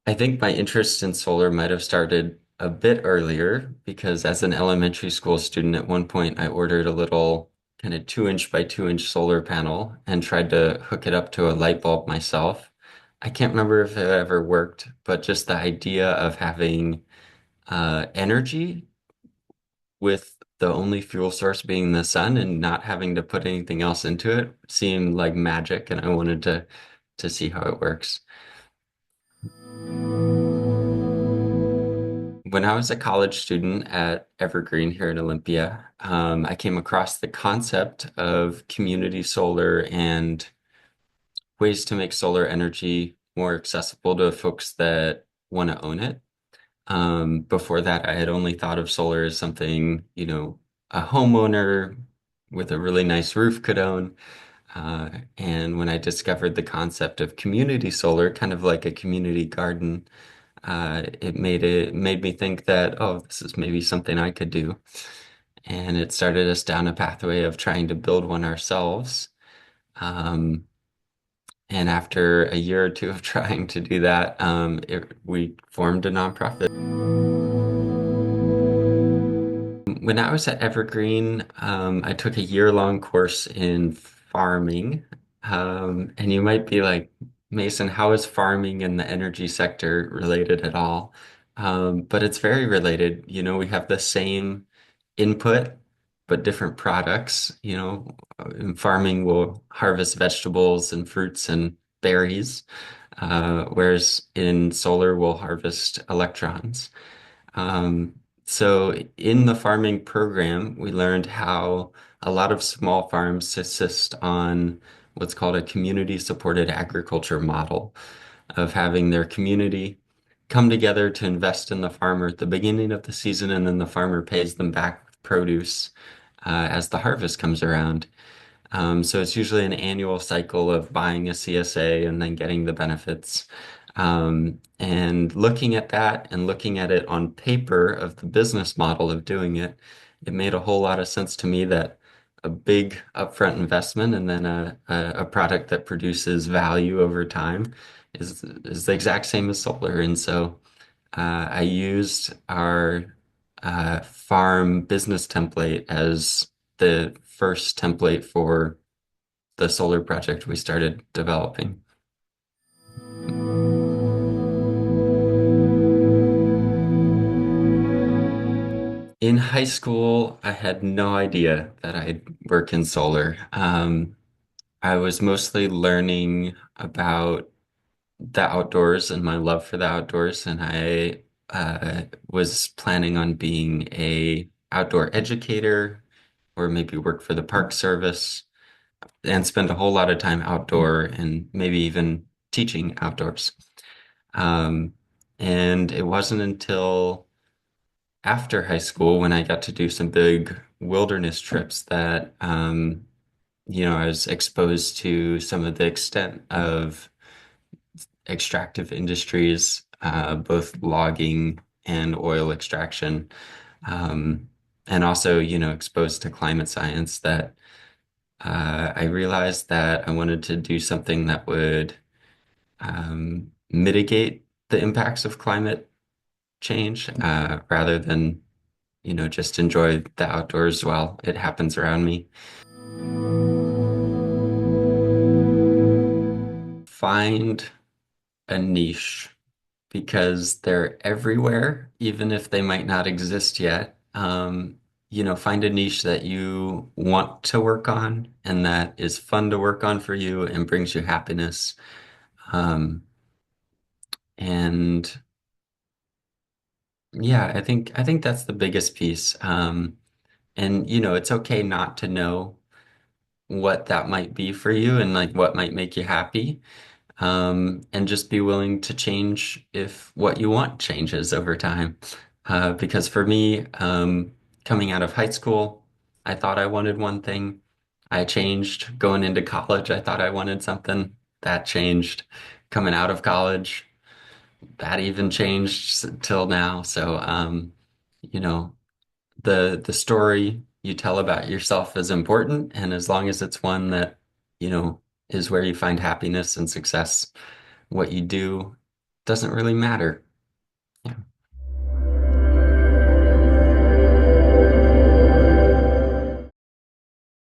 I think my interest in solar might have started a bit earlier because as an elementary school student, at one point I ordered a little kind of 2 inch by 2 inch solar panel and tried to hook it up to a light bulb myself. I can't remember if it ever worked, but just the idea of having energy with the only fuel source being the sun and not having to put anything else into it seemed like magic, and I wanted to see how it works. When I was a college student at Evergreen here in Olympia, I came across the concept of community solar and ways to make solar energy more accessible to folks that want to own it. Before that, I had only thought of solar as something, a homeowner with a really nice roof could own. And when I discovered the concept of community solar, kind of like a community garden, it made me think that, oh, this is maybe something I could do. And it started us down a pathway of trying to build one ourselves. Um, and after a year or two of trying to do that, we formed a nonprofit. When I was at Evergreen, I took a year-long course in farming. And you might be like, Mason, how is farming and the energy sector related at all? But it's very related. We have the same input, but different products. In farming, we'll harvest vegetables and fruits and berries, whereas in solar, we'll harvest electrons. Um, so in the farming program, we learned how a lot of small farms subsist on what's called a community supported agriculture model of having their community come together to invest in the farmer at the beginning of the season, and then the farmer pays them back with produce as the harvest comes around. So it's usually an annual cycle of buying a CSA and then getting the benefits. And looking at that and looking at it on paper of the business model of doing it, it made a whole lot of sense to me that a big upfront investment and then a product that produces value over time is the exact same as solar. And so I used our farm business template as the first template for the solar project we started developing. In high school, I had no idea that I'd work in solar. I was mostly learning about the outdoors and my love for the outdoors, and I was planning on being a outdoor educator or maybe work for the Park Service and spend a whole lot of time outdoor and maybe even teaching outdoors. Um, and it wasn't until after high school when I got to do some big wilderness trips that, I was exposed to some of the extent of extractive industries, both logging and oil extraction, um, and also, exposed to climate science that I realized that I wanted to do something that would mitigate the impacts of climate change rather than, just enjoy the outdoors while it happens around me. Find a niche because they're everywhere, even if they might not exist yet. Find a niche that you want to work on and that is fun to work on for you and brings you happiness. Um, and yeah, I think that's the biggest piece. And it's okay not to know what that might be for you and like what might make you happy. And just be willing to change if what you want changes over time. Because for me, coming out of high school, I thought I wanted one thing. I changed going into college. I thought I wanted something that changed coming out of college. That even changed till now. So, you know, the story you tell about yourself is important, and as long as it's one that, is where you find happiness and success, what you do doesn't really matter.